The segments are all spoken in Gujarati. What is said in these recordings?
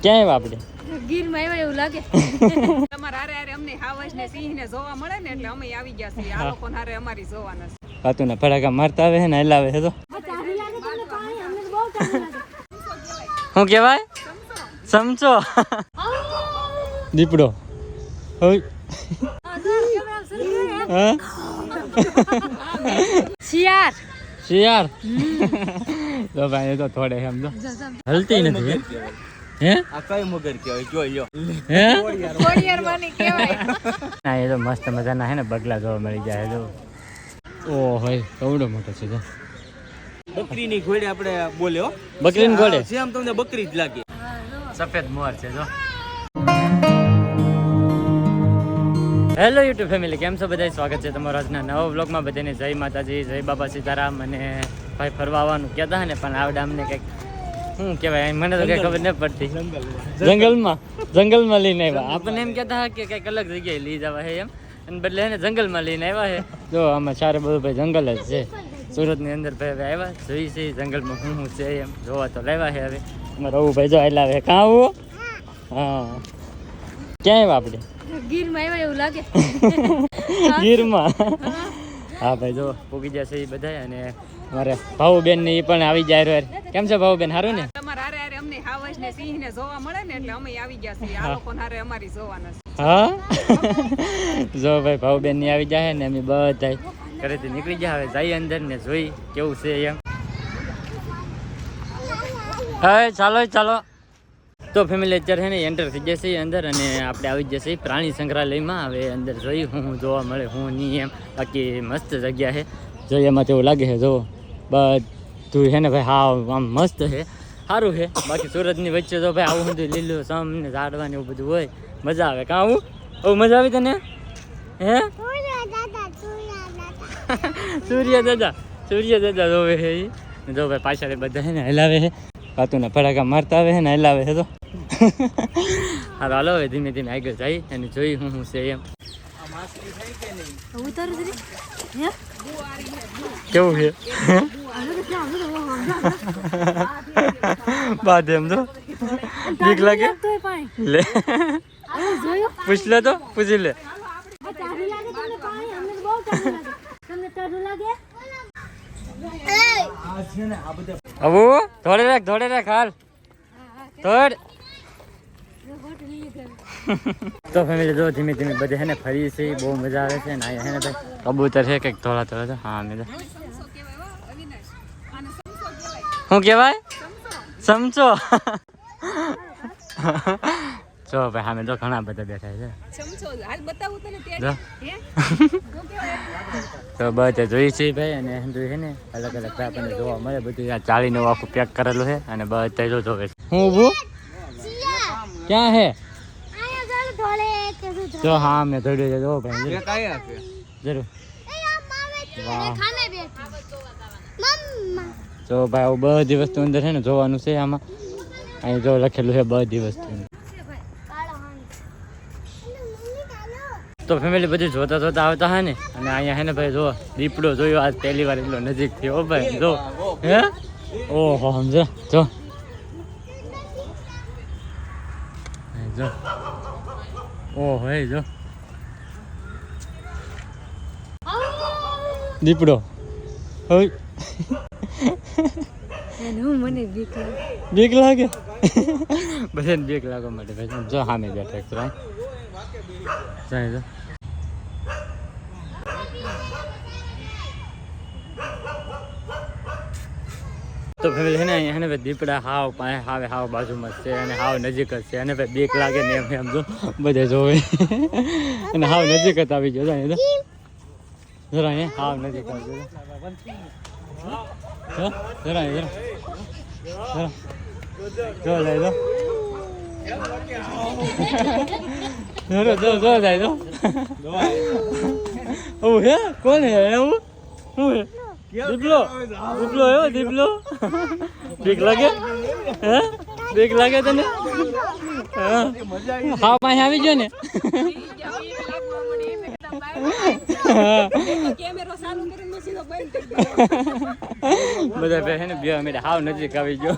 ક્યાં આવ્યા આપણે? ગીરમાં આવ્યા એવું લાગે. તમારા હારે અમને હાવજ ને સિંહ ને જોવા મળે ને એટલે અમે આવી ગયા છીએ. આ લોકો હારે અમારી જોવાના છે. પાતુના ફટાકા મારતા આવે ને હલાવે છે તો. શું કહેવાય? સમજો. દીપડો. હોય. હા. શિયાર. શિયાર. તો ભાઈ તો થોડે સમજો. હલતી નથી. હે? આ કઈ મગર કહેવાય જોઈ લ્યો. હે? કોડિયાર માની કહેવાય. ના એ તો મસ્ત મજાના હે ને બગલા જોવા મળી જાય જો. ઓ હોય કેવડો મોટો છે જો. બકરીની ઘોડે આપણે બોલ્યો. બકરીની ઘોડે સેમ તમને બકરી જ લાગે. સફેદ મોર છે જો. હેલો યુટ્યુબ ફેમિલી, કેમ છો બધા? સ્વાગત છે તમારા આજના નવા વ્લોગમાં. બધાને જય માતાજી, જય બાબા સીતારામ. અને ભાઈ ફરવા આવવાનું કહેતા ને પણ આવડે અમને કંઈક શું કહેવાય મને તો કંઈ ખબર નથી પડતી. જંગલમાં લઈને આવ્યા. આપણને એમ કહેતા કે કંઈક અલગ જગ્યાએ લઈ જવા છે એમ, અને બદલે એને જંગલમાં લઈને આવ્યા છે. જો આમાં ચારે બધું ભાઈ જંગલ જ છે. સુરતની અંદર ભાઈ હવે આવ્યા જોઈ છે જંગલમાં શું છે એમ જોવા તો લેવા છે. હવે અમારે રહું ભાઈ જો એટલે આવે કાં આવું. હા ક્યાં આવ્યા આપણે? ગીરમાં આવ્યા એવું લાગે. ગીરમાં. હા ભાઈ જો પૂગી જશે એ બધા. અને મારે ભાઉબેન ને એ પણ આવી જાય. કેમ છે ભાઉબેન? સારું ને? તમારા હારે અમને હાવજ ને સિંહ ને જોવા મળે ને એટલે અમે આવી ગયા છીએ. આ લોકો હારે અમારી જોવાના છે. હા. જો ભાઈ ભાઉબેન ની આવી જાય ને અમે બધા ઘરેથી નીકળી જાય. હવે જઈએ અંદર ને જોઈ કેવું છે એમ. હા ચાલો ચાલો. તો ફેમિલી અત્યારે છે ને એન્ટર થઈ જશે અંદર અને આપણે આવી જશે પ્રાણી સંગ્રહાલયમાં. હવે અંદર જોઈ હું જોવા મળે હું નહીં એમ. બાકી મસ્ત જગ્યા છે. જોઈએ એમાં તેવું લાગે છે જો બધું છે ને ભાઈ. હા આમ મસ્ત છે, સારું છે. બાકી સુરતની વચ્ચે તો ભાઈ આવું બધું લીલું સમ ને ઝાડવાનું એવું બધું હોય, મજા આવે. કાં આવું આવું મજા આવી તને? હે સૂર્ય દાદા જોવે છે એ. જો ભાઈ પાછળ બધા છે ને હલાવે છે. પાતુના ફટાકા મારતા આવે છે ને હલાવે છે તો. હાલો હાલો હવે ધીમે ધીમે આગળ જાય અને જોઈ હું છે એમ. કેવું છે? બાદ એમ તો બીક લાગે લે. પૂછ લે તો પૂછી લે. અબુ થોડે રાખ હાલ થોડ. તો ફેમિલી જો ધીમે ધીમે બધે હે ને ફરી છે. બહુ મજા આવે છે ને અહીંયા હે ને ભાઈ કબૂતર છે કંઈક થોડા થોડા. હા મેં શું કહેવાય? સમજો. જો ભાઈ સામે તો ઘણા બધા બેઠા છે. તો બધા જોઈ છે ભાઈ. અને છે ને અલગ અલગ આપણને જોવા મળે બધું. ચાલીનું આખું પેક કરેલું છે અને બધા જો જોવે છે. હું ઊભું ક્યાં હે? જો હા મેં ધોડ્યું છે જો ભાઈ જરૂર. વાહ જો ભાઈ આવું બધી વસ્તુ અંદર છે ને જોવાનું છે. આમાં અહીં જો લખેલું છે બધી વસ્તુ. તો ફેમિલી બધું જોતા જોતા આવતા હે ને. અને અહીંયા હે ને ભાઈ જો દીપડો જોયો આજ પહેલી વાર એટલો નજીક થયો ભાઈ. જો હે ઓહો સમજો જો જો ઓહો હે જો દીપડો હોય. મને બીક લાગે. બધાને બીક લાગવા માટે ભાઈ જો સામે બેઠા એક જાય જો. તો ફેમિલી છે ને અહીંયા છે ને ભાઈ દીપડા હાવ બાજુમાં છે અને હાવ નજીક જ છે. અને ભાઈ બીક લાગે ને એમ જો બધે જોવે. અને હાવ નજીક જ આવી ગયો અહીંયા જરા અહીંયા હાવ નજીક આવી ગયો. જરા જો જાય જો જાય જો. એવું હે? કોણ હે એવું? શું હે? દીપલો એવો દીપલો. બીક લાગે? હે બીક લાગે તને? હા પાસે આવી ગયો ને. બધા ભાઈ ને બે મિનિટ હાવ નજીક આવી ગયો.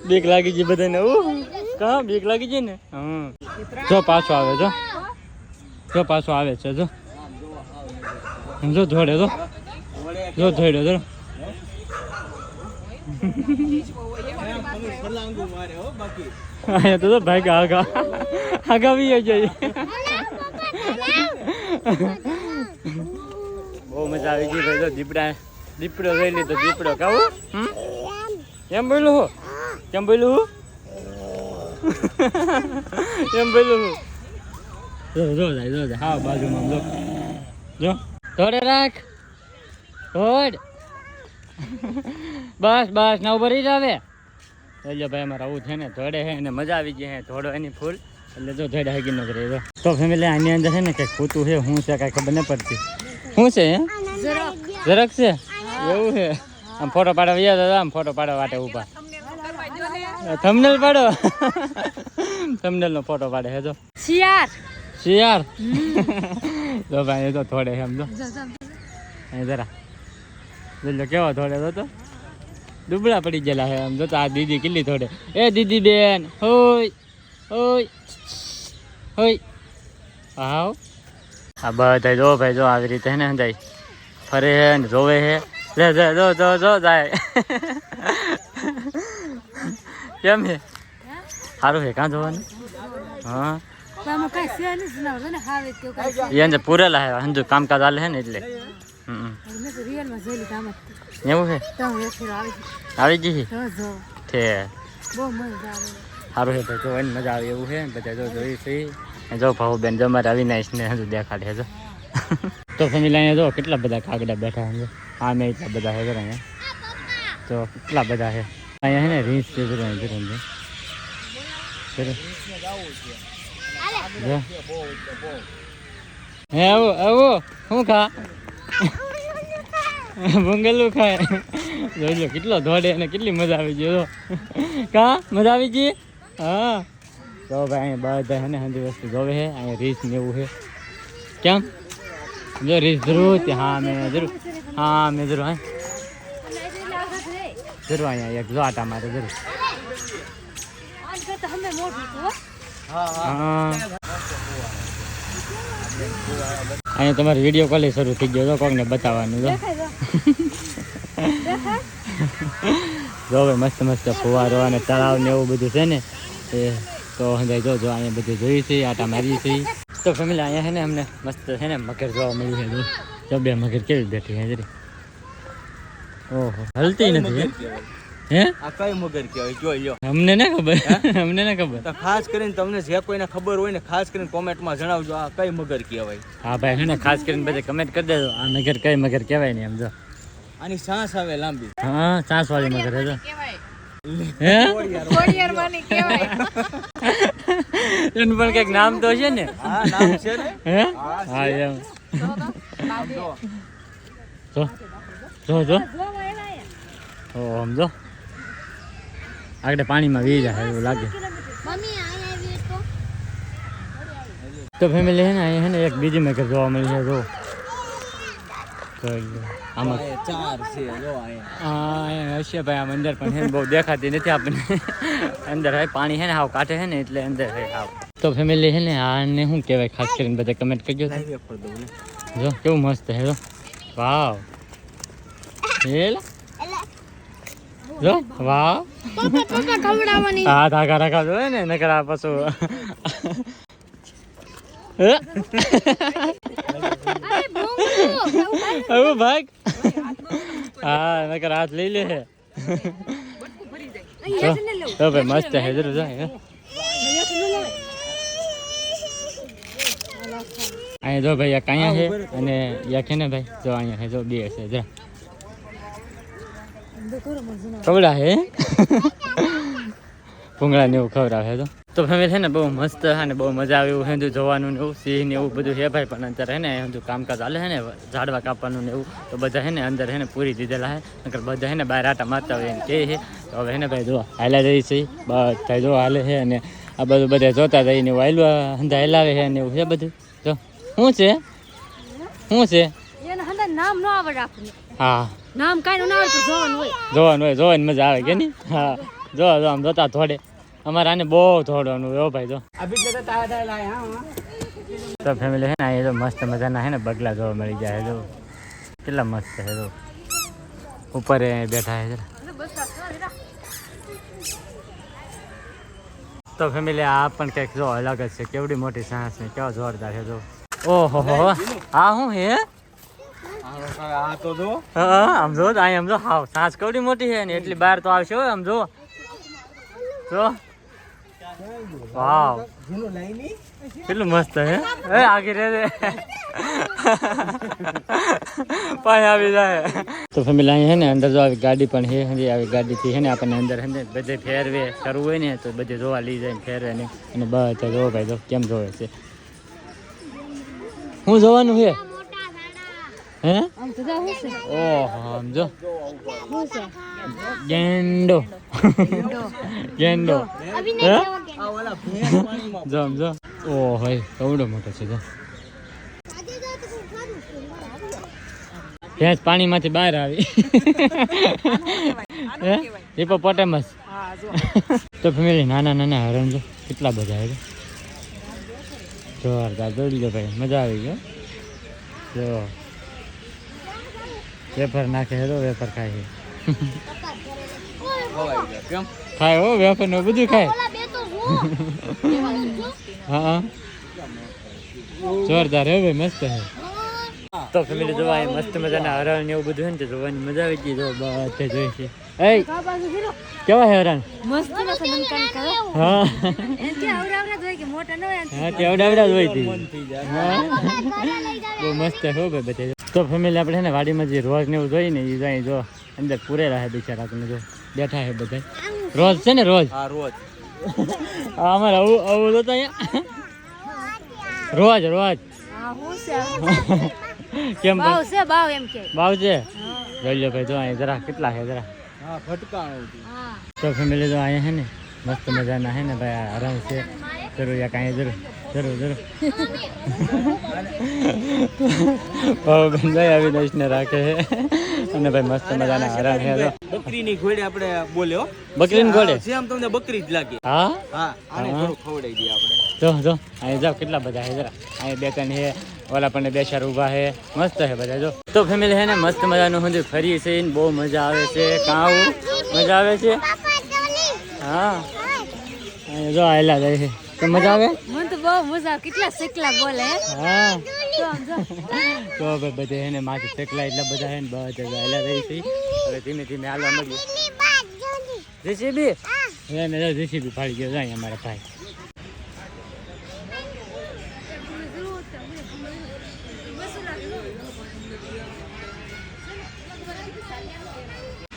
બીક લાગી ગઈ બધાને કા બીક લાગી ગઈ ને જો પાછો આવે જો પાછો આવે છે જો ધોડે જો ધોડે જો તો ભાઈ આગા બી જાય બહુ મજા આવી ગઈ ભાઈ. તો દીપડો જોઈ લીધો દીપડો કાવું કેમ બોલું હું એમ બોલું જો હા બાજુમાં જો થોડે રાખ થોડ બસ ના ઉપર જ આવે એટલે ભાઈ અમારે આવું છે ને થોડે છે ને મજા આવી ગઈ હે થોડો એની ફૂલ એટલે જો થોડે હગી ન કરે તો ફેમિલી આની અંદર છે ને કંઈક પૂતું છે શું છે કાંઈ ખબર ન પડતી શું છે જરાક છે એવું છે આમ ફોટો પાડવા ગયા હતા આમ ફોટો પાડવા માટે ઊભા થંબનેલ પાડો થંબનેલ નો ફોટો પાડે હે જો શિયાર તો ભાઈ તો થોડે એમ જો જરા જો કેવો થોડે તો દુબળા પડી ગયેલા હે આમ જો આ દીદી કેટલી થોડે એ દીદી બેન હોય આવ આ બધા જો ભાઈ જો આવી રીતે હે ને જાય ફરે હે ને જોવે હે લે જો જાય કેમ હે સારું હે કાં જોવાનું હા એને પૂરેલા હે હંજુ કામકાજ હાલે હે ને એટલે એવું હે આવી ગઈ છે સારું હે ભાઈ જોવાની મજા આવે એવું છે બધા જો જોઈ છે જો ભાવ બેન જો મારે અવિનાશ ને હજુ દેખાડે જો તો ફેમિલી અહીંયા જો કેટલા બધા કાગડા બેઠા છે આ મેં એટલા બધા હે અહીંયા તો કેટલા બધા છે અહીંયા હે ને રીંછ છે હે આવો શું ખા બંગલું ખાય જોઈ કેટલો દોડે અને કેટલી મજા આવી ગઈ કા મજા આવી ગઈ હા તો ભાઈ અહીંયા બધા હે ને હંધી વસ્તુ જોવે છે અહીંયા રીસ ને એવું છે કેમ જો રીસ જરૂર મેં જરૂર હા અહીંયા એક જો આટા મારે જરૂર અહીંયા તમારે વિડીયો કોલ શરૂ થઈ ગયો તો કોકને બતાવવાનું જો ભાઈ મસ્ત ફુવારો અને તળાવ ને એવું બધું છે ને એ તો જો અહીંયા બધું જોયું છે આટા મારી છે તો ફેમિલી અહીંયા છે ને અમને મસ્ત છે ને મગર જોવા મળ્યું છે જો બે મગર કેવી બેઠી હે જરી ઓહો હલતી નથી હે આ કઈ મગર કહેવાય જોઈ લ્યો અમને ના ખબર તો ખાસ કરીને તમને જે કોઈને ખબર હોય ને ખાસ કરીને કોમેન્ટમાં જણાવજો આ કઈ મગર કહેવાય હા ભાઈ હે ને ખાસ કરીને બધા કમેન્ટ કરી દેજો આ મગર કઈ મગર કહેવાય ને એમ જો આની સાંસ આવે લાંબી હા સાંસ વાળી મગર હે જો હે એનું પણ કઈક નામ તો છે ને હા નામ છે ને હે હા એમ જો સમજો આગળ પાણીમાં વી જાય એવું લાગે તો ફેમિલી હે ને અહીંયા હે ને એક બીજી મગર જોવા મળી છે જો આમાં ચાર છે જો અહીંયા હશે ભાઈ આમ અંદર પણ હે ને બહુ દેખાતી નથી આપણને અંદર હે પાણી હે ને હાવ કાઢે છે ને એટલે અંદર હે હાવ તો ફેમિલી હે ને આને શું કહેવાય ખાસ કરીને બધા કમેન્ટ કરજો જો કેવું મસ્ત હે જો વાવ જો વાહ હા ધાગા રાખા જોઈએ ને નકરા પશુ ભાગ હા નકર હાથ લઈ લે તો ભાઈ મસ્ત હે જરૂર જાય અહીંયા જો ભાઈ એક અહીંયા છે અને એક છે ને ભાઈ જો અહીંયા છે જો બે છે જા ખવડા હે ભૂંગળા ને એવું ખવડાવે તો ફેમિલી છે ને બહુ મસ્ત છે ને બહુ મજા આવે એવું છે જોવાનું ને એવું સિંહ ને એવું બધું છે ભાઈ પણ અત્યારે હે ને હજુ કામકાજ ચાલે છે ને ઝાડવા કાપવાનું ને એવું તો બધા છે ને અંદર છે ને પૂરી દીધેલા છે નકર બધા છે ને બહાર આટા મારતા હોય એમ કહે છે તો હવે છે ને ભાઈ જો હાલા રહી છે બધા જો હાલે છે અને આ બધું બધા જોતા જઈને એવું હાલવા હંધા હલાવે છે ને એવું છે બધું જો શું છે નામ ન આવડે આપણને હા નામ કાંઈ ના આવે જોવાનું હોય જોવાની મજા આવે કે નહીં હા જો આમ જોતા થોડે અમારે આને બહુ થોડવાનું હોય ભાઈ જો તો ફેમિલી હે ને એ તો મસ્ત મજાના હે ને બગલા જોવા મળી જાય જો કેટલા મસ્ત છે જો ઉપર બેઠા છે તો ફેમિલી આ પણ કંઈક જો અલગ જ છે કેવડી મોટી સાંસ ને કેવો જોરદાર છે જો ઓહો હો આ શું હે આ તો જો હા આમ જો આમ જો હાવ સાંસ કેવડી મોટી છે ને એટલી બહાર તો આવશે આમ જો વાવ કેટલું મસ્ત હે એ આગળ રે પાણી આવી જાય તો ફેમિલી અહીં હે ને અંદર જો આવી ગાડી પણ હે હજી આવી ગાડીથી હે ને આપણને અંદર હે ને બધે ફેરવે કરવું હોય ને તો બધે જોવા લઈ જાય ફેરવે ને અને બધા જોવો ભાઈ જો કેમ જોવે છે શું જોવાનું છે હે ઓહો આમ જો ગેંડો ગેંડો જો આમ જો ઓહો કવડો મોટો છે જો ભેંસ પાણીમાંથી બહાર આવી હિપોપોટેમસ તો ફેમિલી નાના નાના હરણ જો કેટલા બધા છે જોરદાર દોડી લો ભાઈ મજા આવી ગયો જો વેફર નાખે છે તો વેફર ખાય છે ખાય હો વેફર ને બધું ખાય હા જોરદાર હે ભાઈ મસ્ત હે તો ફેમિલી જોવા મસ્ત મજાના હરણ ને એવું બધું હોય ને તો જોવાની મજા આવી ગઈ જો બધે જોઈ છે એ કેવા હે હરણ મસ્ત હા એનથી આવડા જોઈ કે મોટા ન હોય હા તે આવડા જોઈ હતી બહુ મસ્ત હો ભાઈ બધે તો ફેમિલી આપણે ને વાડીમાં જે રોજ ને એવું જોઈ ને એ જાય જો અંદર પૂરેલા હે બિચારા તમે જો બેઠા હે બધા રોજ છે ને રોજ હા રોજ અમારે આવું જોતા અહીંયા રોજ રોજ કેમ બાવ છે બાવ એમ કે બાવ છે જોઈ લો ભાઈ જો અહીંયા જરા કેટલા છે જરા હા ફટકાણો તો ફેમિલી જો અહીંયા હે ને મસ્ત મજાના હે ને ભાઈ આરામ છે જરૂર યા કાંઈ જરૂર બેન ભાઈ અવિનાશને રાખે છે અને ભાઈ મસ્ત મજાના હરણ છે તો બકરીની ઘોડે આપણે બોલ્યો બકરીની ઘોડે સેમ તમને બકરી જ લાગે હા હા આને થોડું ખવડાવી દઈએ આપણે જો અહીંયા જાઓ કેટલા બધા છે જરા અહીંયા બે ત્રણ છે ઓલા પણ બે ચાર ઊભા છે મસ્ત છે બધા જો તો ફેમિલી છે ને મસ્ત મજાનું હું ફરી છે બહુ મજા આવે છે કાં મજા આવે છે હા અહીંયા જો આયલા જાય છે તો મજા આવે મને તો બહુ મજા કેટલા સેકલા બોલે હા તો ભાઈ બધે એને માથે સેકલા એટલા બધા છે ને બધા આયલા રહી છે હવે ધીમે ધીમે હાલવા મળીએ જેસીબી એને જો જેસીબી ફાડી ગયો જાય અમારા ભાઈ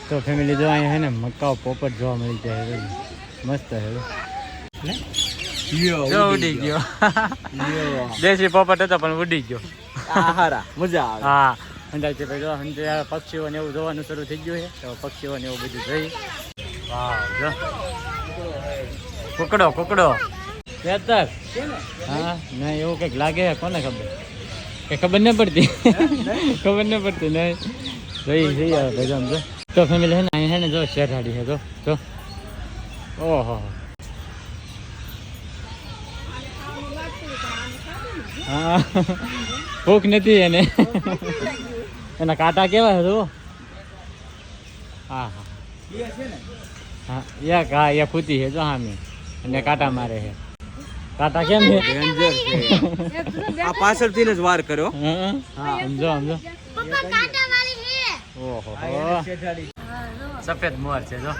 તો ફેમિલી જો અહીંયા હે ને મકાઓ પોપટ જોવા મળી જાય મસ્ત હે ઉડી ગયો દેશી પોપટ હતો પણ ઉડી ગયો હારા મજા આવે હા અંદાજ છે ભાઈ જો અંદાજ પક્ષીઓને એવું જોવાનું શરૂ થઈ ગયું છે તો પક્ષીઓને એવું બધું જોઈ વાહ જો કુકડો ખેતર હા ના એવું કંઈક લાગે કોને ખબર કે ખબર ન પડતી નહીં જોઈ જઈએ ભાઈ આમ જો તો ફેમિલી છે ને અહીંયા છે ને જો શેરહાડી છે જો ઓહો હા ભૂખ નથી એને એના કાંટા કેવા છે જો હા હા એ ખૂતી છે જો હામી અને કાંટા મારે છે કાંટા કેમ છે ડેન્જર છે આ પાછળથી જ વાર કર્યો હા સમજો ઓહો સફેદ મોર છે જો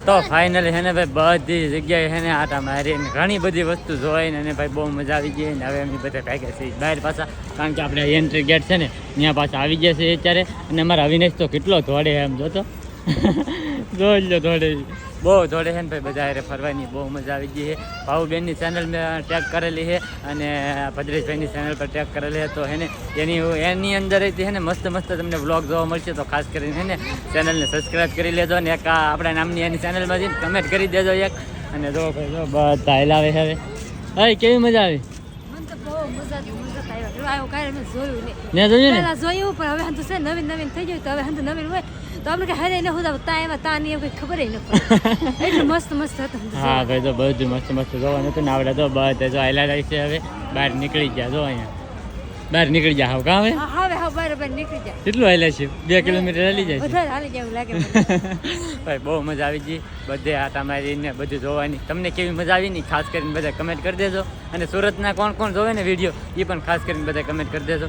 તો ફાઇનલી છે ને ભાઈ બધી જગ્યાએ છે ને આટા મારી ઘણી બધી વસ્તુ જોઈને અને ભાઈ બહુ મજા આવી ગઈ ને હવે એમની બધા ભાગ્યા છે બહાર પાછા કારણ કે આપણે એન્ટ્રી ગેટ છે ને ત્યાં પાછા આવી ગયા છે અત્યારે અને અમારા અવિનાશ તો કેટલો દોડે એમ જોતો જોઈ લો દોડે બહુ દોડે છે ને ભાઈ બધા હારે ફરવાની બહુ મજા આવી ગઈ છે ભાવુબેનની ચેનલ મેં ટેગ કરેલી છે અને ભદ્રેશભાઈની ચેનલ પર ટેગ કરેલી છે તો એને એની અંદર છે ને મસ્ત તમને વ્લોગ જોવા મળશે તો ખાસ કરીને છે ને ચેનલને સબસ્ક્રાઈબ કરી લેજો ને એક આપણા નામની એની ચેનલમાં જઈને કમેન્ટ કરી દેજો એક અને જો ભાઈ જો બધા હેલાવે છે હવે. અય કેવી મજા આવી? મને તો બહુ મજા આવી આવ્યો કાંઈ મેં જોયું નહીં ને જોયું ને પહેલા જોયું પણ હવે હંતુ છે નવીન થઈ ગયું તો હવે હંતુ નવીન હોય તો આપણે કે હરે ને હું તા એમાં તા ની કઈ ખબર ન પડે એટલું મસ્ત હતું હા ભાઈ તો બધું મસ્ત જોવાનું હતું ને આપણે તો બધા જો હેલા જાય છે હવે બહાર નીકળી ગયા જો અહીંયા બહાર નીકળી ગયા હવે કાં હવે હવે બરાબર નીકળી જાય કેટલું હેલા છે 2 કિલોમીટર હેલી જાય છે વધારે હાલી જાય એવું લાગે મને. ભાઈ બહુ મજા આવી ગઈ બધે આટા મારીને બધું જોવાની. તમને કેવી મજા આવી ને ખાસ કરીને બધા કમેન્ટ કરી દેજો અને સુરતના કોણ જોવે ને વિડીયો એ પણ ખાસ કરીને બધા કમેન્ટ કરી દેજો.